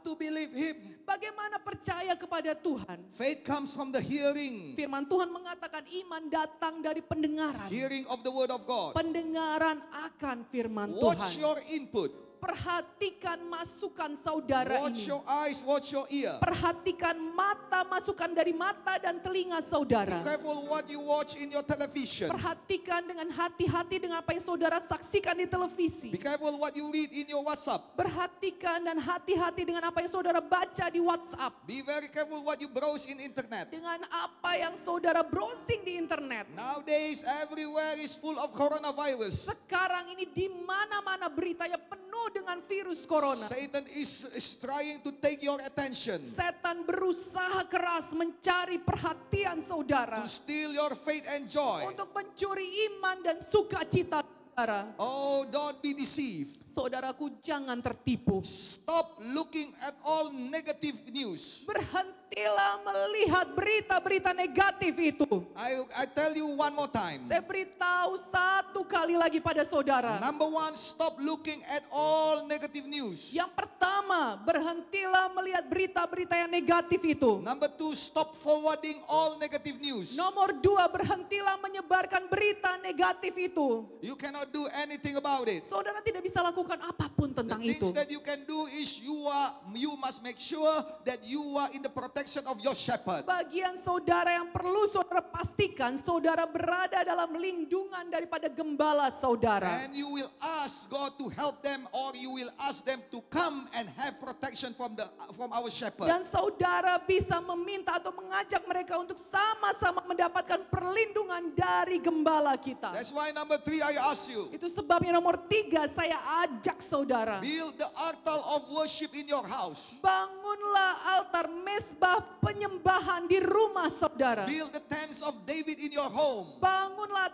to believe Him? Bagaimana percaya kepada Tuhan? Faith comes from the hearing. Firman Tuhan mengatakan iman datang dari pendengaran. Hearing of the word of God. Pendengaran akan firman Watch Tuhan. your input. Perhatikan masukan saudara Watch ini. your eyes, watch your ear. Perhatikan mata, masukan dari mata dan telinga Be saudara. careful what you watch in your television. Perhatikan dengan hati-hati dengan apa yang saudara saksikan di televisi. Be careful what you read in your WhatsApp. Perhatikan dan hati-hati dengan apa yang saudara baca di WhatsApp. Be very careful what you browse in internet. Dengan apa yang saudara browsing di internet. Nowadays, everywhere is full of coronavirus. Sekarang ini di mana-mana beritanya penuh dengan virus corona. Satan is trying to take your attention, Setan berusaha keras mencari perhatian saudara. to steal your faith and joy. Untuk mencuri iman dan sukacita saudara. Oh, don't be deceived. Saudaraku, jangan tertipu. Stop looking at all negative news. Berhentilah melihat berita-berita negatif itu. I tell you one more time. Saya beritahu satu kali lagi pada saudara. Number one, stop looking at all negative news. Yang pertama, berhentilah melihat berita-berita yang negatif itu. Number two, stop forwarding all negative news. Nomor dua, berhentilah menyebarkan berita negatif itu. You cannot do anything about it. Saudara tidak bisa lakukan apapun The tentang things itu. that you can do is you must make sure that you are in the protection of your shepherd. Bagian saudara yang perlu saudara pastikan, saudara berada dalam lindungan daripada gembala saudara. And you will ask God to help them, or you will ask them to come and have protection from our shepherd. Dan saudara bisa meminta atau mengajak mereka untuk sama-sama mendapatkan perlindungan dari gembala kita. That's why number three, I ask you, Itu sebabnya nomor tiga, saya ajak saudara. build the altar of worship in your house. Bangunlah altar mesbah penyembahan di rumah saudara. Build the tents of David in your home. Bangunlah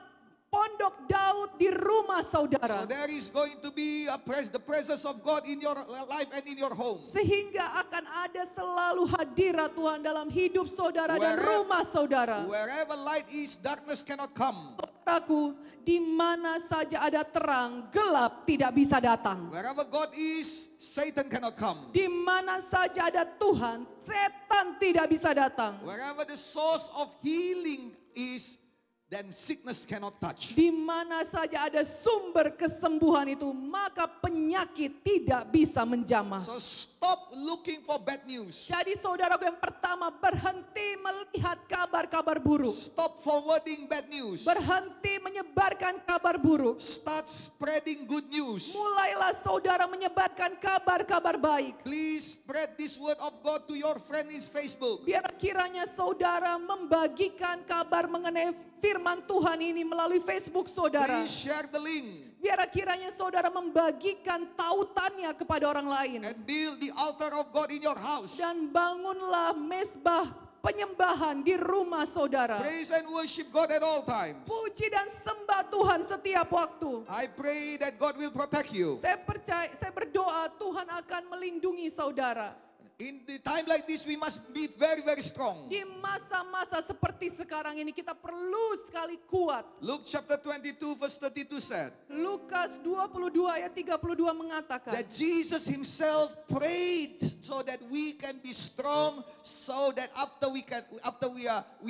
pondok Daud di rumah So saudara. there is going to be the presence of God in your life and in your home. Sehingga akan ada selalu hadirat Tuhan dalam hidup saudara dan rumah saudara. Wherever light is, darkness cannot come. Saudaraku, di mana saja ada terang, gelap tidak bisa datang. Wherever God is, Satan cannot come. Di mana saja ada Tuhan, setan tidak bisa datang. Wherever the source of healing is, then sickness cannot touch. Di mana saja ada sumber kesembuhan itu, maka penyakit tidak bisa menjamah. So stop looking for bad news. Jadi saudaraku, yang pertama, berhenti melihat kabar-kabar buruk. Stop forwarding bad news. Berhenti menyebarkan kabar buruk. Start spreading good news. Mulailah saudara menyebarkan kabar-kabar baik. Please spread this word of God to your friend in Facebook. Biar kiranya saudara membagikan kabar mengenai firman Tuhan ini melalui Facebook saudara. Please share the link Biar kiranya saudara membagikan tautannya kepada orang lain. and build the altar of God in your house. Dan bangunlah mesbah penyembahan di rumah saudara. Praise and worship God at all times. Puji dan sembah Tuhan setiap waktu. I pray that God will protect you. Saya berdoa Tuhan akan melindungi saudara. In the time like this, we must be very, very strong. Di masa-masa seperti sekarang ini kita perlu sekali kuat. Luke chapter 22 verse 32 said Lukas 22 ayat 32 mengatakan that Jesus himself prayed so that we can be strong, so that after we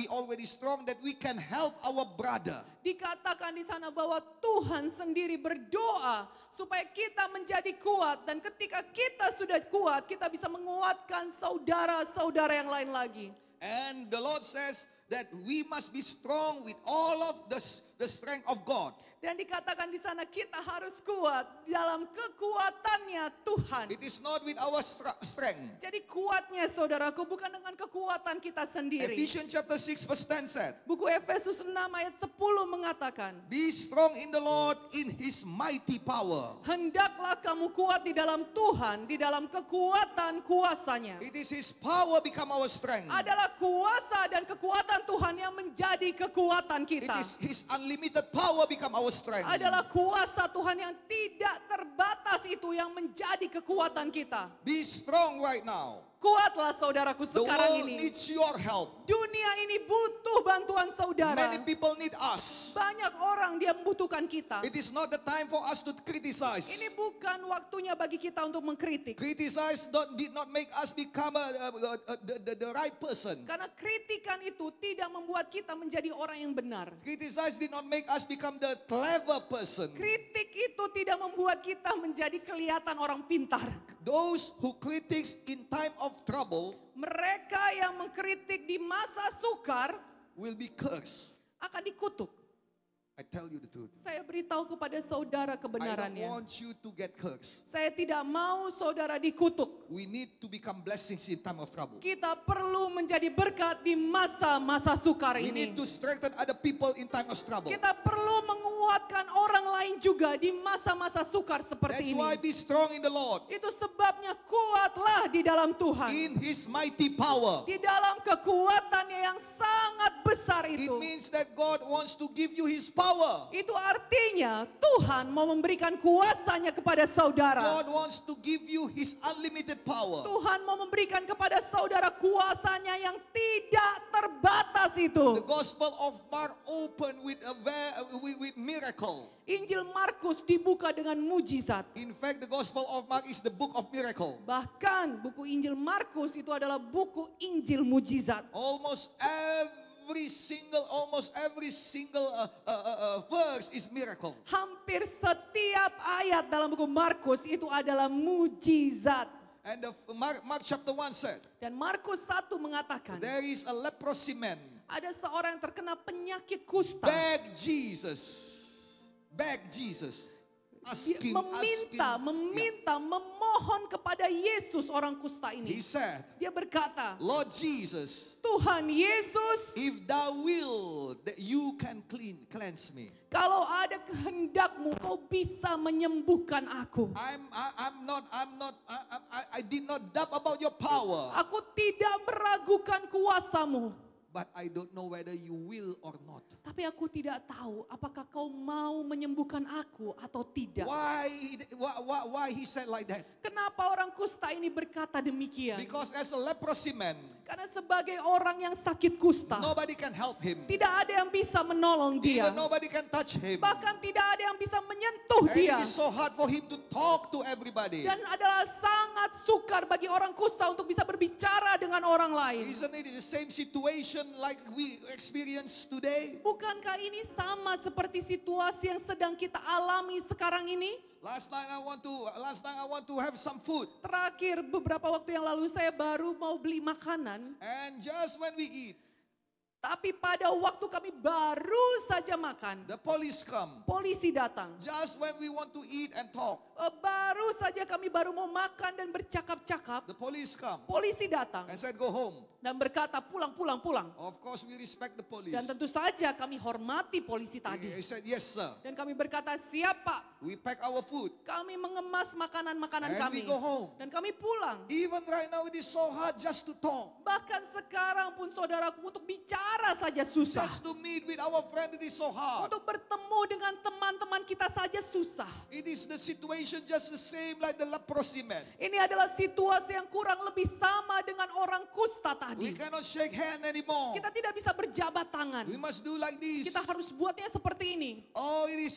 already strong, that we can help our brother. dikatakan di sana bahwa Tuhan sendiri berdoa supaya kita menjadi kuat, dan ketika kita sudah kuat kita bisa menguatkan saudara-saudara yang lain lagi. And the Lord says that we must be strong with all of the strength of God. Dan dikatakan di sana kita harus kuat dalam kekuatannya Tuhan. It is not with our strength. Jadi kuatnya saudaraku bukan dengan kekuatan kita sendiri. Ephesians chapter 6 verse 10 said, Buku Efesus 6 ayat 10 mengatakan, be strong in the Lord in his mighty power. hendaklah kamu kuat di dalam Tuhan, di dalam kekuatan kuasanya. It is his power become our strength. Adalah kuasa dan kekuatan Tuhan yang menjadi kekuatan It kita. is his unlimited power become our strength. Adalah kuasa Tuhan yang tidak terbatas itu yang menjadi kekuatan kita. Be strong right now. Kuatlah saudaraku The sekarang world ini. needs your help. Dunia ini butuh bantuan saudara. Many people need us. Banyak orang dia membutuhkan kita. It is not the time for us to criticize. Ini bukan waktunya bagi kita untuk mengkritik. Criticize did not make us become the right person. Karena kritikan itu tidak membuat kita menjadi orang yang benar. Criticize did not make us become the clever person. Kritik itu tidak membuat kita menjadi kelihatan orang pintar. Those who critics in time of trouble Mereka yang mengkritik di masa sukar will be cursed. akan dikutuk. I tell you the truth. Saya beritahu kepada saudara I don't kebenarannya. want you to get cursed. Saya tidak mau saudara dikutuk. We need to become blessings in time of trouble. Kita perlu menjadi berkat di masa-masa sukar We ini. need to strengthen other people in time of trouble. Kita perlu menguatkan orang lain juga di masa-masa sukar That's seperti why ini. be strong in the Lord, Itu sebabnya kuatlah di dalam Tuhan. in His mighty power. Di dalam kekuatannya yang sangat besar It itu. means that God wants to give you His power. Itu artinya Tuhan mau memberikan kuasanya kepada saudara. God wants to give you His unlimited power. Tuhan mau memberikan kepada saudara kuasanya yang tidak terbatas itu. The Gospel of Mark opened with with miracle. Injil Markus dibuka dengan mujizat. In fact, the Gospel of Mark is the book of miracle. Bahkan buku Injil Markus itu adalah buku Injil mujizat. Almost every single verse is miracle. Hampir setiap ayat dalam buku Markus itu adalah mujizat. And Mark chapter 1 said, Dan Markus 1 mengatakan, there is a leprosy man ada seorang yang terkena penyakit kusta. beg Jesus, asking, memohon kepada Yesus orang kusta He ini. said, Dia berkata, Lord Jesus, Tuhan Yesus, if thou will, that you can cleanse me. kalau ada kehendakmu, kau bisa menyembuhkan aku. I did not doubt about your power, Aku tidak meragukan kuasamu. but I don't know whether you will or not. Tapi aku tidak tahu apakah kau mau menyembuhkan aku atau tidak. Why he said like that? Kenapa orang kusta ini berkata demikian? Because as a leprosy man, Karena sebagai orang yang sakit kusta, nobody can help him. tidak ada yang bisa menolong dia. Even nobody can touch him. Bahkan tidak ada yang bisa menyentuh And dia. it is so hard for him to talk to everybody. Dan adalah sangat sukar bagi orang kusta untuk bisa berbicara dengan orang lain. Isn't it the same situation like we experience today? Bukankah ini sama seperti situasi yang sedang kita alami sekarang ini? Last night I want to have some food. Terakhir beberapa waktu yang lalu saya baru mau beli makanan. And just when we eat, Tapi pada waktu kami baru saja makan, the police come. polisi datang. Just when we want to eat and talk, Baru saja kami baru mau makan dan bercakap-cakap, the police come polisi datang and said, go home. dan berkata pulang. Of course, we respect the police. Dan tentu saja kami hormati polisi He tadi. said, yes, sir. Dan kami berkata, siap Pak. We pack our food. Kami mengemas makanan-makanan And kami. we go home. Dan kami pulang. Even right now, it is so hard just to talk. Bahkan sekarang pun saudaraku untuk bicara saja susah. Just to meet with our friend, it is so hard. Untuk bertemu dengan teman-teman kita saja susah. It is the situation just the same like the leprosy man. Ini adalah situasi yang kurang lebih sama dengan orang kusta We tadi. cannot shake hand anymore. Kita tidak bisa berjabat tangan. We must do like this. Kita harus buatnya seperti ini. Oh, it is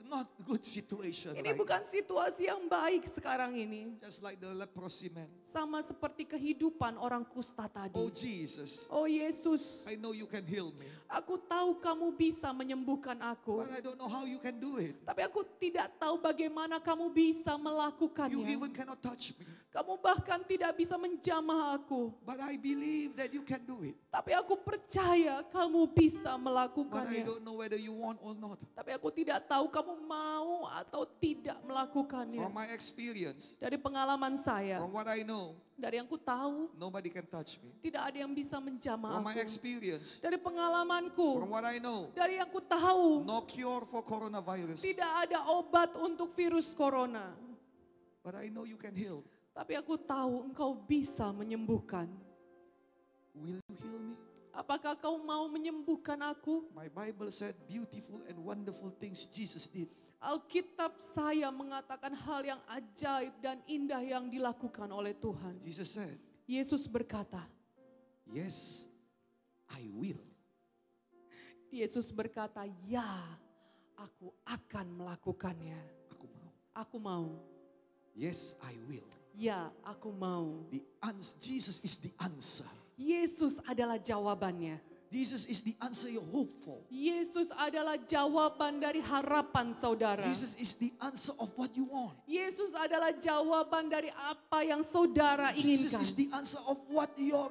not good situation. Ini Right? bukan situasi yang baik sekarang ini. Just like the leprosy man. Sama seperti kehidupan orang kusta tadi. Oh Jesus, Oh Yesus, I know you can heal me, aku tahu kamu bisa menyembuhkan aku. but I don't know how you can do it. Tapi aku tidak tahu bagaimana kamu bisa You melakukannya. even cannot touch me, Kamu bahkan tidak bisa menjamah aku. but I believe that you can do it. Tapi aku percaya kamu bisa But I melakukannya. don't know whether you want or not. Tapi aku tidak tahu kamu mau atau tidak melakukannya. From my experience, Dari pengalaman saya, from what I know, dari yang ku tahu, nobody can touch me. tidak ada yang bisa menjamah From my aku. experience, Dari pengalamanku, from what I know, dari yang ku tahu, no cure for coronavirus. tidak ada obat untuk virus corona. But I know you can heal. Tapi aku tahu engkau bisa menyembuhkan. Will you heal me? Apakah kau mau menyembuhkan aku? My Bible said beautiful and wonderful things Jesus did. Alkitab saya mengatakan hal yang ajaib dan indah yang dilakukan oleh Tuhan. Jesus said, Yesus berkata, yes, I will. Yesus berkata, ya, aku akan melakukannya. Aku mau. Aku mau. Yes, I will. Ya, aku mau. Jesus is the answer. Yesus adalah jawabannya. Jesus is the answer you hope for. Yesus adalah jawaban dari harapan saudara. Jesus is the answer of what you want. Yesus adalah jawaban dari apa yang saudara Jesus inginkan. is the answer of what your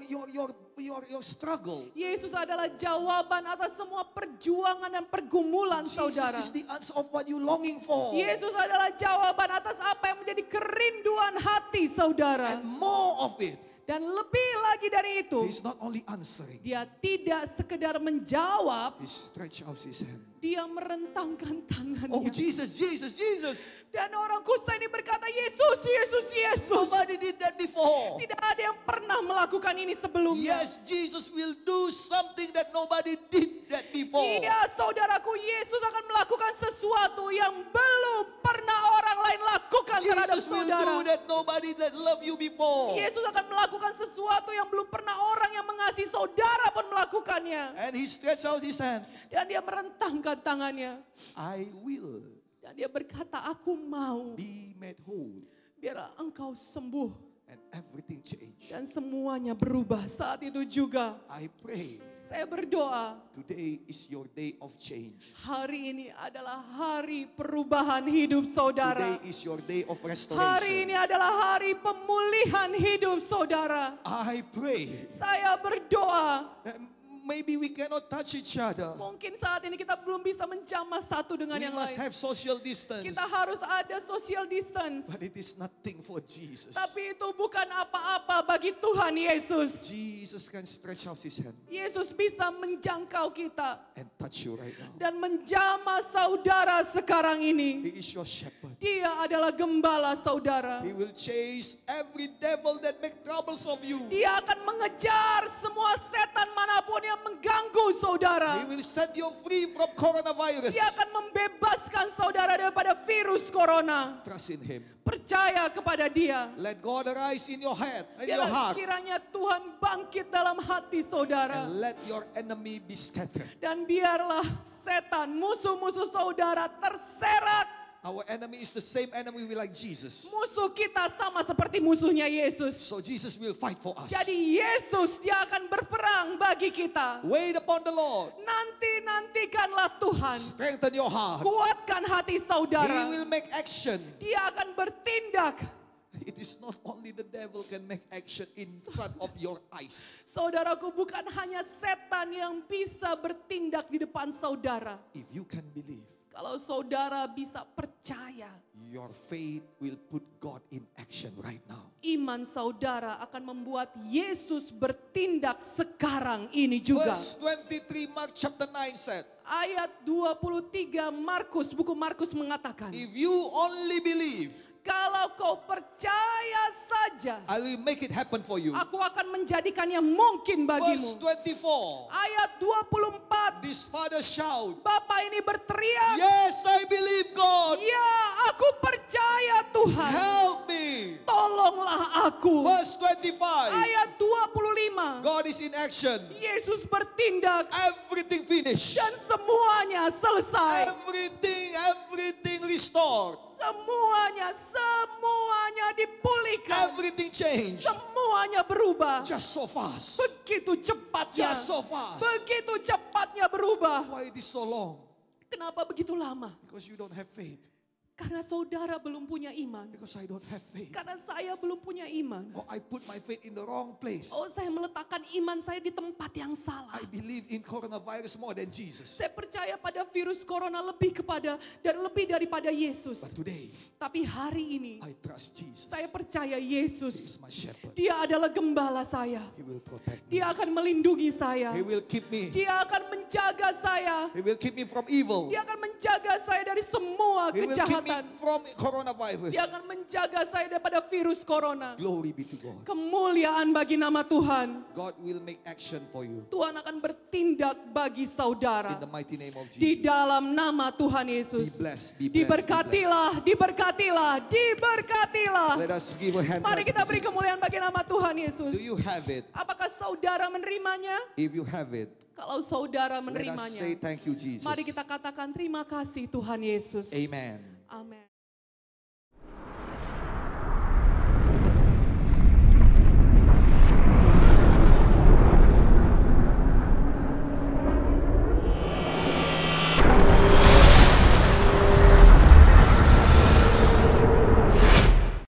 struggle. Yesus adalah jawaban atas semua perjuangan dan pergumulan saudara. Jesus is the answer of what you longing for. Yesus adalah jawaban atas apa yang menjadi kerinduan hati saudara. And more of it. Dan lebih lagi dari itu, He's not only answering. dia tidak sekedar menjawab, He stretched out his hand. dia merentangkan tangannya. Oh, Jesus, Jesus, Jesus. Dan orang kusta ini berkata, Yesus, Yesus, Yesus. Nobody did that before. Tidak ada yang pernah melakukan ini sebelumnya. Yes, Jesus will do something that nobody did that before. Iya, saudaraku, Yesus akan melakukan sesuatu yang belum pernah orang lain lakukan terhadap Jesus will saudara. do that nobody that loved you before. Yesus akan melakukan sesuatu yang belum pernah orang yang mengasihi saudara pun melakukannya. And he stretched out his hand. Dan dia merentangkan tangannya. I will Dan dia berkata, aku mau be made whole. biar engkau sembuh. And everything changed. Dan semuanya berubah saat itu juga. I pray Saya berdoa, today is your day of change. hari ini adalah hari perubahan hidup saudara. Today is your day of Hari restoration. ini adalah hari pemulihan hidup saudara. I pray Saya berdoa, that maybe we cannot touch each other. mungkin saat ini kita belum bisa menjamah satu dengan We yang must lain. have social distance. Kita harus ada social distance. But it is nothing for Jesus. Tapi itu bukan apa-apa bagi Tuhan Yesus. Jesus can stretch out his hand Yesus bisa menjangkau kita and touch you right now. dan menjamah saudara sekarang ini. He is your shepherd. Dia adalah gembala saudara. He will chase every devil that make troubles of you. Dia akan mengejar semua setan manapun yang mengganggu He saudara. will set you free from coronavirus. Dia akan membebaskan saudara daripada virus corona. Trust in him. Percaya kepada dia. Let God arise in your head, in your Biarlah heart. kiranya Tuhan bangkit dalam hati saudara. And let your enemy be scattered. Dan biarlah setan, musuh-musuh saudara terserak. Our enemy is the same enemy we like Jesus. Musuh kita sama seperti musuhnya Yesus. So Jesus will fight for us. Jadi Yesus dia akan berperang bagi kita. Wait upon the Lord. Nantikanlah Tuhan. Strengthen your heart. Kuatkan hati He saudara. will make action. Dia akan bertindak. It is not only the devil can make action in front of your eyes. Saudaraku, bukan hanya setan yang bisa bertindak di depan saudara. If you can believe, Kalau saudara bisa percaya, your faith will put God in action right now. iman saudara akan membuat Yesus bertindak sekarang ini juga. Verse 23, Mark chapter 9 said, Ayat 23 buku Markus mengatakan, if you only believe, kalau kau percaya saja, I will make it happen for you. aku akan menjadikannya mungkin Verse bagimu. 24, Ayat 24, this father shout, Bapak ini berteriak, yes, I believe God. ya aku percaya Tuhan, Help me. tolonglah aku. Verse 25, Ayat 25, God is in action. Yesus bertindak Everything finished. dan semuanya selesai. Everything restored. Semuanya dipulihkan. Everything changed. Semuanya berubah. Just so fast. Begitu cepatnya. Just so fast. Begitu cepatnya berubah. Why it is so long? Kenapa begitu lama? Because you don't have faith. Karena saudara belum punya iman. Because I don't have faith. Karena saya belum punya iman. Or I put my faith in the wrong place. Oh, saya meletakkan iman saya di tempat yang salah. I believe in coronavirus more than Jesus. Saya percaya pada virus corona lebih daripada Yesus. But today, Tapi hari ini I trust Jesus. saya percaya He Yesus. is my shepherd. Dia adalah gembala saya. He will protect me. Dia akan melindungi saya. He will keep me. Dia akan menjaga saya. He will keep me from evil. Dia akan menjaga saya dari semua He will keep me kejahatan. from coronavirus. Dia akan menjaga saya daripada virus corona. Glory be to God. Kemuliaan bagi nama Tuhan. God will make action for you. Tuhan akan bertindak bagi saudara. In the mighty name of Di Jesus. dalam nama Tuhan Be Yesus. blessed, be blessed, be blessed. Diberkatilah, diberkatilah, diberkatilah. Let us give a hand. Mari clap kita to beri Jesus. kemuliaan bagi nama Tuhan Yesus. Do you have it? Apakah saudara menerimanya? If you have it, Kalau saudara let us say menerimanya, thank you, Jesus. mari kita katakan terima kasih Tuhan Yesus. Amen. Amin.